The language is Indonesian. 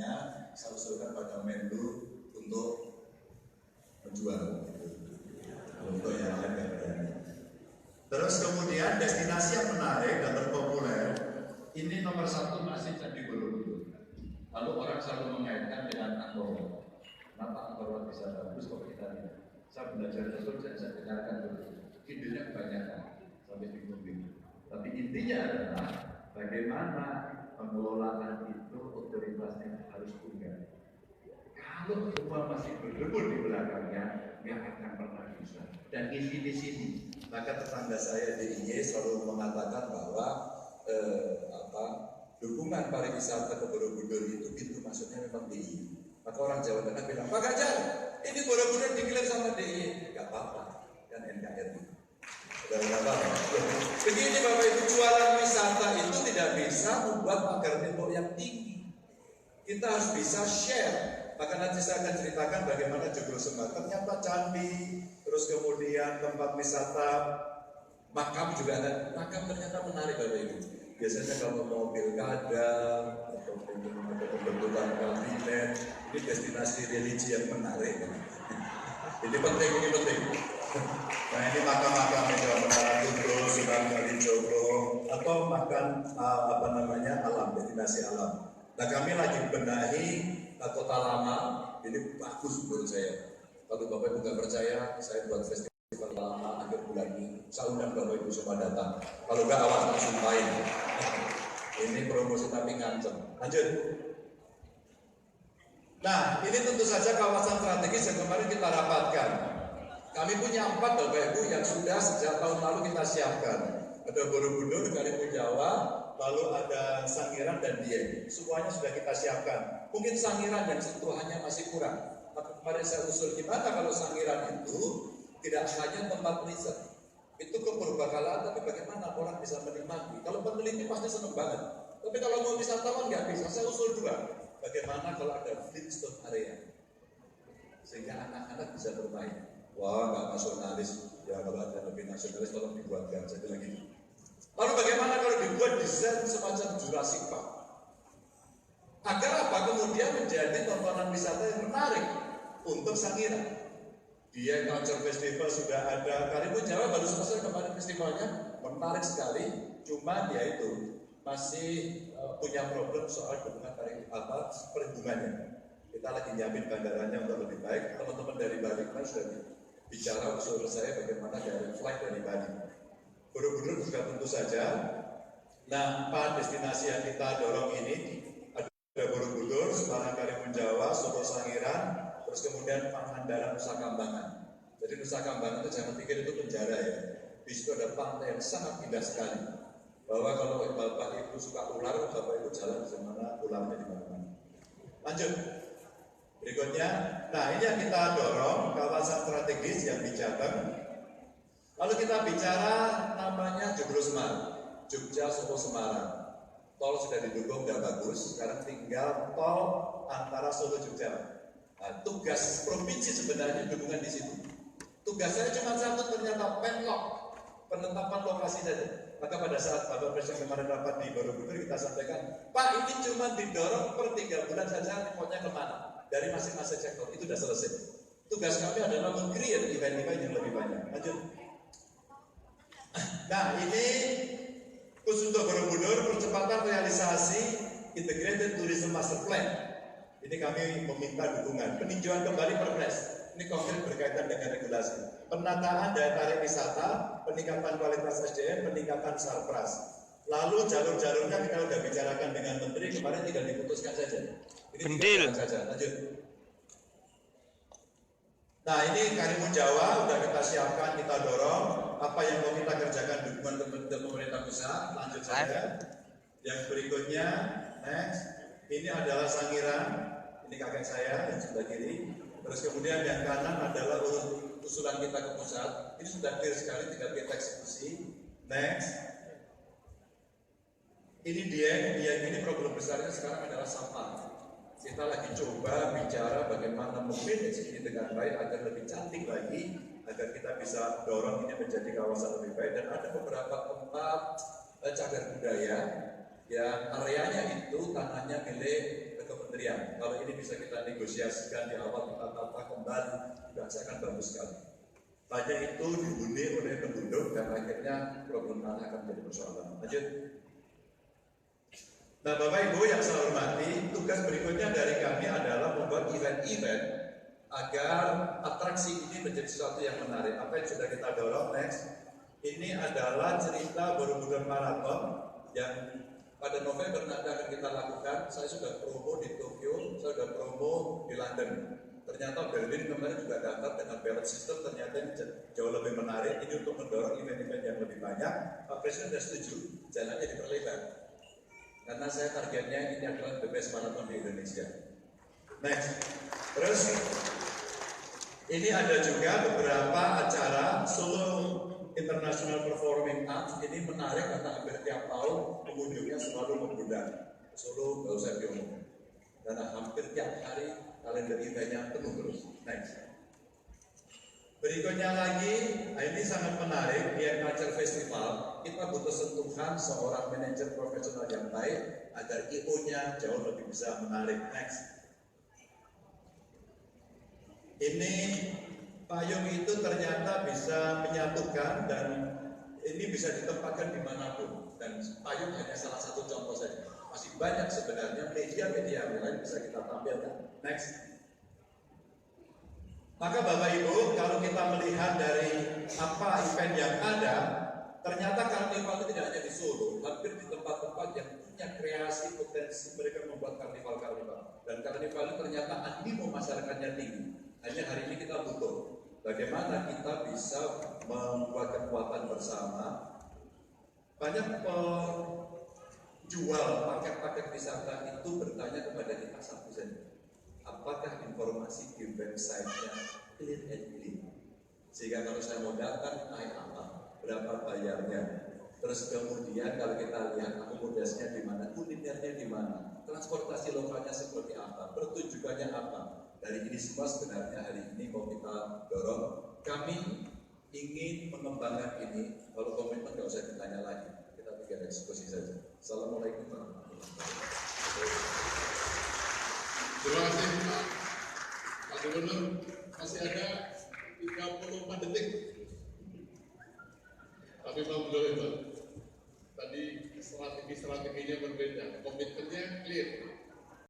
nantinya saya usulkan pada Menlu untuk menjual untuk yang lain yang berani. Terus kemudian destinasi yang menarik dan terpopuler ini nomor satu masih Candi Borobudur. Lalu orang selalu mengaitkan dengan Angkor Wat. Kenapa Angkor Wat bisa bagus kok kita tidak? Saya belajar terus dan saya dengarkan dulu. Videonya kebanyakan sampai bingung-bingung. Tapi intinya adalah bagaimana pengelolaan itu otoritasnya harus tunggal. Kalau semua masih berebut di belakangnya, nggak akan pernah bisa. Dan di sini, maka tetangga saya di IY selalu mengatakan bahwa dukungan pariwisata ke Borobudur itu pintu masuknya memang DIY. Maka orang Jawa Tengah bilang, Pak Ganjar, ini Borobudur diklaim sama DIY. Gak apa-apa, kan NKRI. Begini Bapak Ibu, jualan wisata itu tidak bisa membuat pagar tembok yang tinggi. Kita harus bisa share. Maka nanti saya akan ceritakan bagaimana Joglo Semar. Ternyata candi, terus kemudian tempat wisata, makam juga ada. Makam ternyata menarik Bapak Ibu. Biasanya kalau mau pilkada atau pembentukan kabinet, ini destinasi religi yang menarik. Ini penting, ini penting. Nah ini makam-makam juga Menara Kudus, Sunan Kalijogo, atau makan alam, destinasi alam. Nah kami lagi benahi Kota Lama, ini bagus menurut saya. Kalau Bapak Ibu nggak percaya, saya buat festival lama akhir bulan ini. Saya undang Bapak Ibu semua datang. Kalau nggak awas langsung main. Ini promosi tapi ngancem. Lanjut. Nah, ini tentu saja kawasan strategis yang kemarin kita rapatkan. Kami punya 4 Bapak Ibu yang sudah sejak tahun lalu kita siapkan. Ada Borobudur, Karimun Jawa, lalu ada Sangiran dan Dieng. Semuanya sudah kita siapkan. Mungkin Sangiran dan sentuhannya masih kurang. Maka kemarin saya usul gimana kalau Sangiran itu tidak hanya tempat riset. Itu ke perbakalan, tapi bagaimana orang bisa menikmati. Kalau peneliti pasti senang banget. Tapi kalau mau wisatawan nggak bisa. Saya usul 2. Bagaimana kalau ada Flintstone area, sehingga anak-anak bisa bermain. Wah, nggak nasionalis. Ya kalau ada lebih nasionalis, tolong dibuatkan. Saya bilang gitu. Lalu bagaimana kalau dibuat desain semacam Jurassic Park? Agar apa? Kemudian menjadi tontonan wisata yang menarik untuk Sangiran. Dia Culture Festival sudah ada. Karimun Jawa baru selesai kemarin festivalnya, menarik sekali. Cuma dia itu masih punya problem soal dukungan perhubungannya. Kita lagi nyiapin bandaranya untuk lebih baik. Teman-teman dari Bali kan sudah bicara usul saya bagaimana dari flight dari Bali. Borobudur juga tentu saja. Nah, 4 destinasi yang kita dorong ini ada Borobudur, Semarang, Karimun Jawa, Solo, Sangiran, terus kemudian Pangandaran, Nusa Kambangan. Jadi Nusa Kambangan itu jangan pikir itu penjara ya. Di situ ada pantai yang sangat indah sekali. Bahwa kalau Bapak Ibu suka ular, Bapak Ibu jalan di mana ularnya di mana-mana. Lanjut. Berikutnya, nah ini yang kita dorong, kawasan strategis yang di Jateng. Lalu kita bicara namanya Joglo Semar, Jogja Solo Semarang. Tol sudah didukung, sudah bagus. Sekarang tinggal tol antara Solo Jogja. Nah, tugas provinsi sebenarnya dukungan di situ. Tugas saya cuma satu, ternyata penlock, penetapan lokasi saja. Maka pada saat Bapak Presiden kemarin rapat di Borobudur kita sampaikan, Pak ini cuma didorong per 3 bulan saja, reportnya kemana? Dari masing-masing sektor, itu sudah selesai. Tugas kami adalah meng-create event-event yang lebih banyak. Lanjut. Nah ini khusus untuk Borobudur, percepatan realisasi Integrated Tourism Master Plan. Ini kami meminta dukungan, peninjauan kembali Perpres. Ini konkret berkaitan dengan regulasi. Penataan daya tarik wisata, peningkatan kualitas SDM, peningkatan sarpras. Lalu jalur-jalurnya kita sudah bicarakan dengan Menteri, kemarin tidak diputuskan saja. Ini tinggal saja. Lanjut. Nah ini Karimun Jawa sudah kita siapkan, kita dorong. Apa yang mau kita kerjakan dukungan pemerintah pusat. Lanjut saja. Yang berikutnya, next. Ini adalah Sangiran. Ini kakek saya yang sebelah kiri. Terus kemudian yang kanan adalah usulan kita ke pusat. Ini sudah clear sekali, tinggal kita eksekusi. Next. Ini Dieng ini problem besarnya sekarang adalah sampah. Kita lagi coba bicara bagaimana memanage ini dengan baik agar lebih cantik lagi, agar kita bisa dorong ini menjadi kawasan lebih baik. Dan ada beberapa tempat cagar budaya yang areanya itu tanahnya milik kementerian. bisa kita negosiasikan di awal, kita tata kembali, juga saya akan bagus sekali. Banyak itu dihuni oleh penduduk dan akhirnya problem tanah akan menjadi persoalan. Lanjut. Nah, Bapak Ibu yang saya hormati, tugas berikutnya dari kami adalah membuat event-event agar atraksi ini menjadi sesuatu yang menarik. Apa yang sudah kita dorong next? Ini adalah cerita Borobudur Marathon yang pada November nanti akan kita lakukan. Saya sudah promo di Tokyo, saya sudah promo di London. Ternyata Berlin kemarin juga daftar dengan ballot system, ternyata ini jauh lebih menarik. Ini untuk mendorong event-event yang lebih banyak. Pak Presiden sudah setuju, jalannya diperlebar. Karena saya targetnya ini adalah the best marathon di Indonesia. Next. Terus ini ada juga beberapa acara Solo International Performing Arts. Ini menarik karena hampir tiap tahun pengunjungnya selalu membludak. Solo nggak usah diomong. Karena hampir tiap hari kalender eventnya penuh terus. Next. Berikutnya lagi, ini sangat menarik di Culture Festival. Kita butuh sentuhan seorang manajer profesional yang baik agar IO-nya jauh lebih bisa menarik. Next. Ini payung itu ternyata bisa menyatukan dan ini bisa ditempatkan dimanapun. Dan payung hanya salah satu contoh saja. Masih banyak sebenarnya media-media lain bisa kita tampilkan. Next. Maka Bapak Ibu, kalau kita melihat dari apa event yang ada, ternyata karnival itu tidak hanya di Solo, hampir di tempat-tempat yang punya kreasi potensi mereka membuat karnival-karnival. Dan karnival itu ternyata animo masyarakatnya tinggi. Hanya hari ini kita butuh bagaimana kita bisa membuat kekuatan bersama. Banyak penjual paket-paket wisata itu bertanya kepada kita satu saja. Apakah informasi di website-nya clear and clean? Sehingga kalau saya mau datang, naik apa? Berapa bayarnya? Terus kemudian kalau kita lihat akomodasinya di mana, kulinernya di mana, transportasi lokalnya seperti apa, pertunjukannya apa. Dari ini semua sebenarnya hari ini mau kita dorong. Kami ingin mengembangkan ini. Kalau komitmen nggak usah ditanya lagi, kita tinggal eksekusi saja. Assalamualaikum warahmatullahi wabarakatuh. Terima kasih Pak Gubernur. Masih ada 34 detik. Tapi Pak Gubernur itu tadi strateginya berbeda, komitmennya clear.